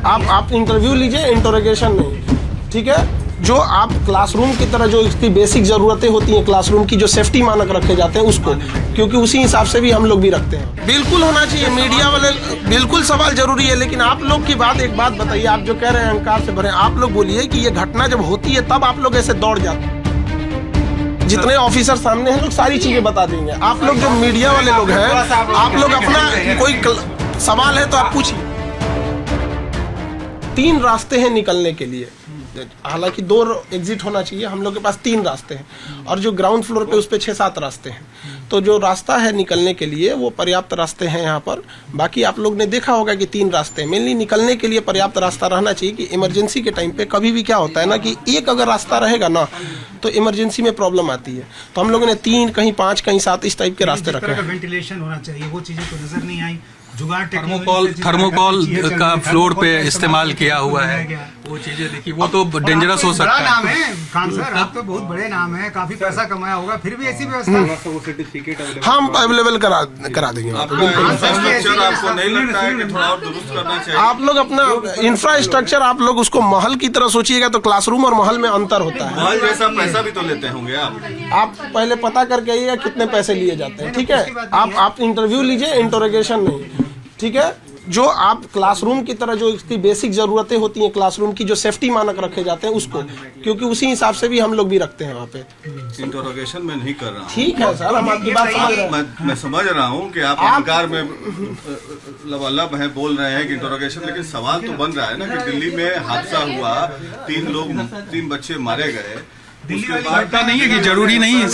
आप इंटरव्यू लीजिए, इंटरोगेशन नहीं, ठीक है। जो आप क्लासरूम की तरह जो इसकी बेसिक ज़रूरतें होती हैं क्लासरूम की, जो सेफ्टी मानक रखे जाते हैं उसको, क्योंकि उसी हिसाब से भी हम लोग भी रखते हैं। बिल्कुल होना चाहिए, मीडिया वाले बिल्कुल सवाल जरूरी है, लेकिन आप लोग की बात एक बात बताइए, आप जो कह रहे हैं अहंकार से भरे, आप लोग बोलिए कि ये घटना जब होती है तब आप लोग ऐसे दौड़ जाते हैं। जितने ऑफिसर सामने हैं लोग सारी चीजें बता देंगे। आप लोग जो मीडिया वाले लोग हैं, आप लोग अपना कोई सवाल है तो आप पूछिए। 3 रास्ते हैं निकलने के लिए, हालांकि 2 एग्जिट होना चाहिए, हम लोग के पास 3 रास्ते हैं, और जो ग्राउंड फ्लोर पे उस पे 6-7 रास्ते हैं। तो जो रास्ता है निकलने के लिए वो पर्याप्त रास्ते हैं यहाँ पर। बाकी आप लोग ने देखा होगा कि 3 रास्ते हैं। मेनली निकलने के लिए पर्याप्त रास्ता रहना चाहिए कि इमरजेंसी के टाइम पे कभी भी क्या होता है ना कि एक अगर रास्ता रहेगा ना तो इमरजेंसी में प्रॉब्लम आती है। तो हम लोगों ने 3, कहीं 5, कहीं 7 इस टाइप के रास्ते रखे हैं। वेंटिलेशन होना चाहिए, वो चीजें तो नजर नहीं आई। थर्मोकॉल का फ्लोर पे इस्तेमाल किया हुआ है, वो चीजें देखिए, वो तो डेंजरस हो सकता है। नाम है खान सर, आप तो बहुत बड़े नाम है, काफी पैसा कमाया होगा, फिर भी ऐसी व्यवस्था हम अवेलेबल करा देंगे। आपको नहीं लगता है कि थोड़ा और दुरुस्त करना चाहिए? आप लोग अपना इंफ्रास्ट्रक्चर आप लोग उसको महल की तरह सोचिएगा तो क्लासरूम और महल में अंतर होता है। महल जैसा पैसा भी तो लेते होंगे आप पहले पता करके आइएगा कितने पैसे लिए जाते हैं, ठीक है। आप इंटरव्यू लीजिए, इंटरोगेशन नहीं, ठीक है। जो आप क्लासरूम की तरह जो इसकी बेसिक ज़रूरतें होती हैं क्लासरूम की, जो सेफ्टी मानक रखे जाते हैं उसको, क्योंकि उसी हिसाब से भी हम लोग भी रखते हैं वहाँ पे। इंटरोगेशन में नहीं कर रहा हूँ, ठीक है सर, हम आपकी बात समझ रहे हैं। मैं समझ रहा हूँ कि आप अहंकार में लबालब हैं, बोल रहे हैं कि इंटरोगेशन, लेकिन सवाल तो बन रहा है ना कि दिल्ली में हादसा हुआ, 3 बच्चे मारे गए। लगता नहीं है कि जरूरी नहीं है,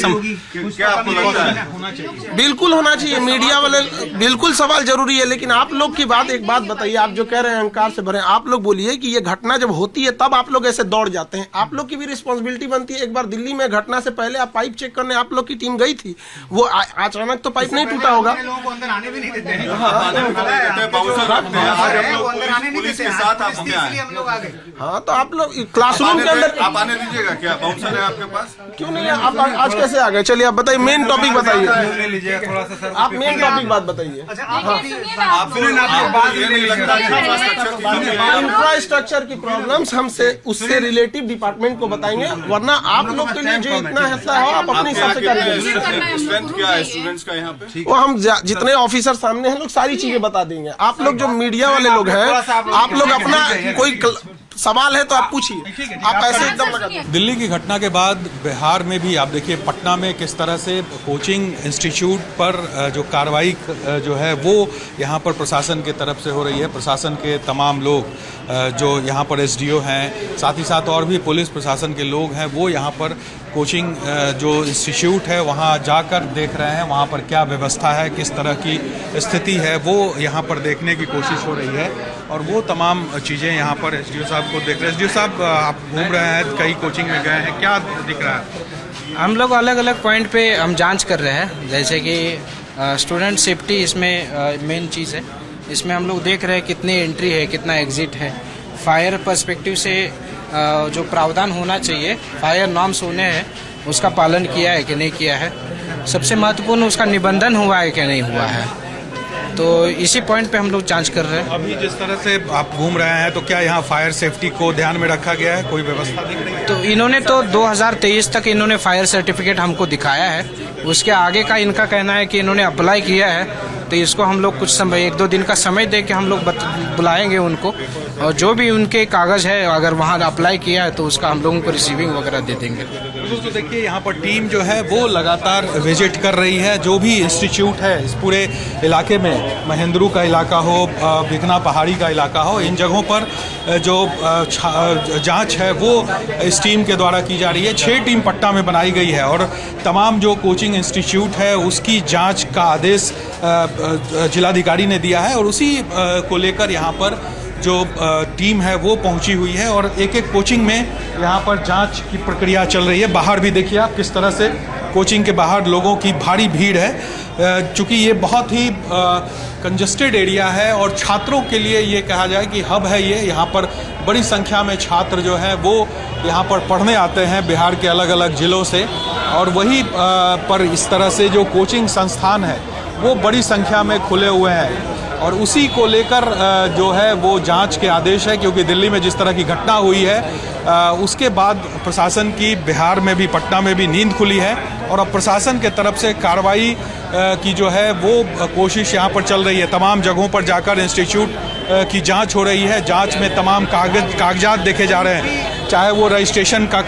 क्या आपको लगता है? बिल्कुल होना चाहिए, मीडिया वाले बिल्कुल सवाल जरूरी है, लेकिन आप लोग की बात एक बात बताइए, आप जो कह रहे हैं अहंकार से भरे, आप लोग बोलिए कि ये घटना जब होती है तब आप लोग ऐसे दौड़ जाते हैं। आप लोग की भी रिस्पॉन्सिबिलिटी बनती है। एक बार दिल्ली में घटना से पहले आप पाइप चेक करने आप लोग की टीम गई थी, वो अचानक तो पाइप नहीं टूटा होगा। हाँ, तो आप लोग क्लासरूम के अंदर आप आने दीजिएगा क्या? बाउंसर है आपके पास? क्यों नहीं है? आप आज कैसे आ गए? चलिए आप बताइए, मेन टॉपिक बताइए, आप मेन टॉपिक बात बताइए। इंफ्रास्ट्रक्चर की प्रॉब्लम्स हमसे उससे रिलेटिव डिपार्टमेंट को बताएंगे, वरना आप लोग के लिए जो इतना हिस्सा हो आप अपने हिसाब से करिए। स्ट्रेंथ क्या है स्टूडेंट्स का यहाँ पे? वो हम जितने ऑफिसर सामने हैं लोग सारी चीजें बता देंगे। आप लोग जो मीडिया वाले लोग हैं, आप लोग अपना कोई सवाल है तो आप पूछिए, आप ऐसे एकदम लगा दें। दिल्ली की घटना के बाद बिहार में भी आप देखिए, पटना में किस तरह से कोचिंग इंस्टीट्यूट पर जो कार्रवाई जो है वो यहाँ पर प्रशासन की तरफ से हो रही है। प्रशासन के तमाम लोग जो यहाँ पर एसडीओ हैं, साथ ही साथ और भी पुलिस प्रशासन के लोग हैं, वो यहाँ पर कोचिंग जो इंस्टीट्यूट है वहाँ जाकर देख रहे हैं, वहाँ पर क्या व्यवस्था है, किस तरह की स्थिति है, वो यहाँ पर देखने की कोशिश हो रही है। और वो तमाम चीज़ें यहाँ पर एसडीओ साहब को देख रहे हैं। एसडीओ साहब, आप घूम रहे हैं, कई कोचिंग में गए हैं, क्या दिख रहा है? हम लोग अलग अलग पॉइंट पे हम जांच कर रहे हैं, जैसे कि स्टूडेंट सेफ्टी इसमें मेन चीज़ है। इसमें हम लोग देख रहे हैं कितनी एंट्री है, कितना एग्जिट है। फायर पर्सपेक्टिव से जो प्रावधान होना चाहिए, फायर नॉर्म्स होने हैं, उसका पालन किया है कि नहीं किया है। सबसे महत्वपूर्ण उसका निबंधन हुआ है कि नहीं हुआ है। तो इसी पॉइंट पे हम लोग जांच कर रहे हैं। अभी जिस तरह से आप घूम रहे हैं, तो क्या यहाँ फायर सेफ्टी को ध्यान में रखा गया है? कोई व्यवस्था दिख रही है? तो इन्होंने तो 2023 तक इन्होंने फायर सर्टिफिकेट हमको दिखाया है। उसके आगे का इनका कहना है कि इन्होंने अप्लाई किया है, तो इसको हम लोग कुछ समय 1-2 दिन का समय दे के हम लोग बुलाएंगे उनको, और जो भी उनके कागज़ है अगर वहाँ अप्लाई किया है तो उसका हम लोगों को रिसीविंग वगैरह दे देंगे। तो देखिए, यहाँ पर टीम जो है वो लगातार विजिट कर रही है, जो भी इंस्टीट्यूट है इस पूरे इलाके में, महेंद्रू का इलाका हो, भिकना पहाड़ी का इलाका हो, इन जगहों पर जो जांच है वो इस टीम के द्वारा की जा रही है। 6 टीम पटना में बनाई गई है और तमाम जो कोचिंग इंस्टीट्यूट है उसकी जांच का आदेश जिलाधिकारी ने दिया है, और उसी को लेकर यहाँ पर जो टीम है वो पहुंची हुई है, और एक एक कोचिंग में यहाँ पर जांच की प्रक्रिया चल रही है। बाहर भी देखिए आप किस तरह से कोचिंग के बाहर लोगों की भारी भीड़ है, चूँकि ये बहुत ही कंजस्टेड एरिया है और छात्रों के लिए ये कहा जाए कि हब है ये। यहाँ पर बड़ी संख्या में छात्र जो हैं वो यहाँ पर पढ़ने आते हैं बिहार के अलग अलग ज़िलों से, और वहीं पर इस तरह से जो कोचिंग संस्थान है वो बड़ी संख्या में खुले हुए हैं। और उसी को लेकर जो है वो जांच के आदेश है, क्योंकि दिल्ली में जिस तरह की घटना हुई है उसके बाद प्रशासन की बिहार में भी, पटना में भी नींद खुली है और अब प्रशासन के तरफ से कार्रवाई की जो है वो कोशिश यहाँ पर चल रही है। तमाम जगहों पर जाकर इंस्टीट्यूट की जांच हो रही है। जांच में तमाम कागजात देखे जा रहे हैं, चाहे वो रजिस्ट्रेशन का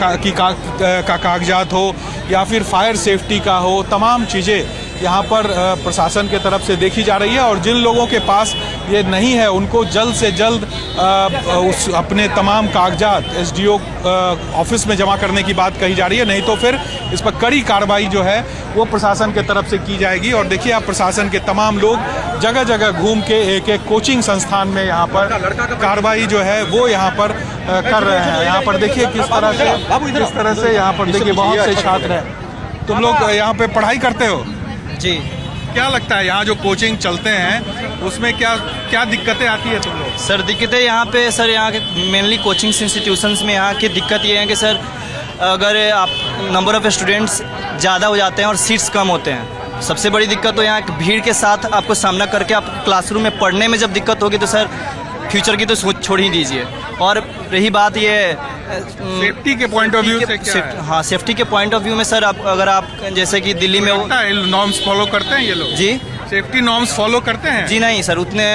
कागजात हो या फिर फायर सेफ्टी का हो, तमाम चीज़ें यहाँ पर प्रशासन के तरफ से देखी जा रही है। और जिन लोगों के पास ये नहीं है उनको जल्द से जल्द उस अपने तमाम कागजात एसडीओ ऑफिस में जमा करने की बात कही जा रही है, नहीं तो फिर इस पर कड़ी कार्रवाई जो है वो प्रशासन के तरफ से की जाएगी। और देखिए आप प्रशासन के तमाम लोग जगह जगह घूम के एक एक कोचिंग संस्थान में यहाँ पर कार्रवाई जो है वो यहाँ पर कर रहे हैं। यहाँ पर देखिए किस तरह से यहाँ पर देखिए बहुत से छात्र हैं। तुम लोग यहाँ पे पढ़ाई करते हो? जी। क्या लगता है यहाँ जो कोचिंग चलते हैं उसमें क्या दिक्कतें आती है तुम लोग? सर दिक्कतें यहाँ पे सर यहाँ के मेनली कोचिंग इंस्टीट्यूशंस में यहाँ की दिक्कत ये है कि सर अगर आप नंबर ऑफ़ स्टूडेंट्स ज़्यादा हो जाते हैं और सीट्स कम होते हैं। सबसे बड़ी दिक्कत तो यहाँ भीड़ के साथ आपको सामना करके आप क्लासरूम में पढ़ने में जब दिक्कत होगी तो सर फ्यूचर की तो छोड़ ही दीजिए। और रही बात ये सेफ्टी के पॉइंट ऑफ व्यू से क्या है? हाँ, सेफ्टी के पॉइंट ऑफ व्यू में सर अगर आप जैसे कि दिल्ली में नॉर्म्स फॉलो करते हैं ये लोग? जी, सेफ्टी नॉर्म्स फॉलो करते हैं? जी नहीं सर, उतने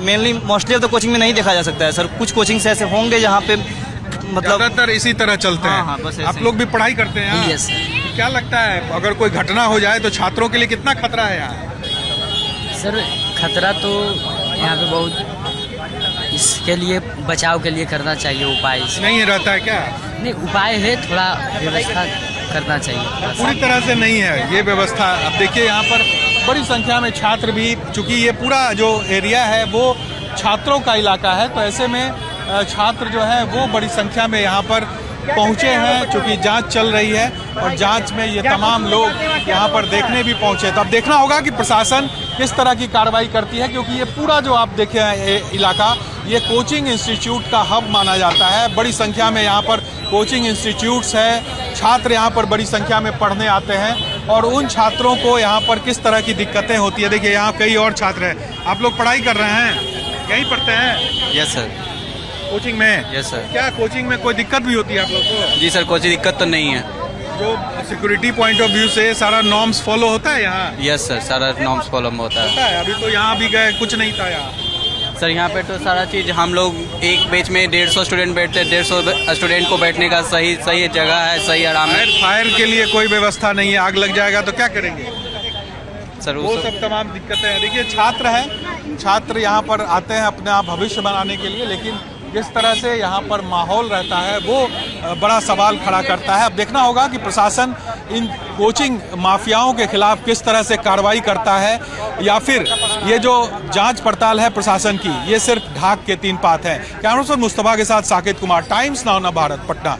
मेनली मोस्टली तो कोचिंग में नहीं देखा जा सकता है सर। कुछ कोचिंग्स ऐसे होंगे जहाँ पे मतलब ज़्यादातर इसी तरह चलते हैं। हाँ, बस आप लोग भी पढ़ाई करते हैं? Yes sir. क्या लगता है अगर कोई घटना हो जाए तो छात्रों के लिए कितना खतरा है यहाँ? सर खतरा तो यहाँ पे बहुत, इसके लिए बचाव के लिए करना चाहिए उपाय। नहीं रहता है क्या? नहीं, उपाय है, थोड़ा व्यवस्था करना चाहिए। पूरी तरह से नहीं है ये व्यवस्था। अब देखिए यहाँ पर बड़ी संख्या में छात्र भी, चूँकि ये पूरा जो एरिया है वो छात्रों का इलाका है, तो ऐसे में छात्र जो है वो बड़ी संख्या में यहाँ पर पहुँचे हैं, चूँकि जांच चल रही है और जांच में ये तमाम लोग यहाँ पर देखने भी पहुँचे। तो अब देखना होगा कि प्रशासन किस तरह की कार्रवाई करती है, क्योंकि ये पूरा जो आप देखे हैं इलाका ये कोचिंग इंस्टीट्यूट का हब माना जाता है। बड़ी संख्या में यहाँ पर कोचिंग इंस्टीट्यूट्स है, छात्र यहाँ पर बड़ी संख्या में पढ़ने आते हैं और उन छात्रों को यहाँ पर किस तरह की दिक्कतें होती है। देखिए यहाँ कई और छात्र हैं। आप लोग पढ़ाई कर रहे हैं, यहीं पढ़ते हैं? Yes sir. कोचिंग में? Yes sir. क्या कोचिंग में कोई दिक्कत भी होती है आप लोग को? जी सर, कोई दिक्कत तो नहीं है। जो सिक्योरिटी पॉइंट ऑफ व्यू से सारा नॉर्म्स फॉलो होता है यहाँ? यस सर, सारा नॉर्म्स फॉलो होता है। अभी तो यहाँ भी गए, कुछ नहीं था यहाँ। सर यहाँ पे तो सारा चीज़, हम लोग एक बेंच में 150 स्टूडेंट बैठते हैं। 150 स्टूडेंट को बैठने का सही जगह है, सही आराम है। फायर के लिए कोई व्यवस्था नहीं है, आग लग जाएगा तो क्या करेंगे सर? वो सब तमाम दिक्कतें हैं। देखिए छात्र हैं, छात्र यहाँ पर आते हैं अपना भविष्य बनाने के लिए, लेकिन जिस तरह से यहाँ पर माहौल रहता है वो बड़ा सवाल खड़ा करता है। अब देखना होगा कि प्रशासन इन कोचिंग माफियाओं के खिलाफ किस तरह से कार्रवाई करता है, या फिर ये जो जांच पड़ताल है प्रशासन की ये सिर्फ ढाक के 3 पात है। कैमरा पर्सन मुस्तफा के साथ साकेत कुमार, टाइम्स नाउ ना भारत, पटना।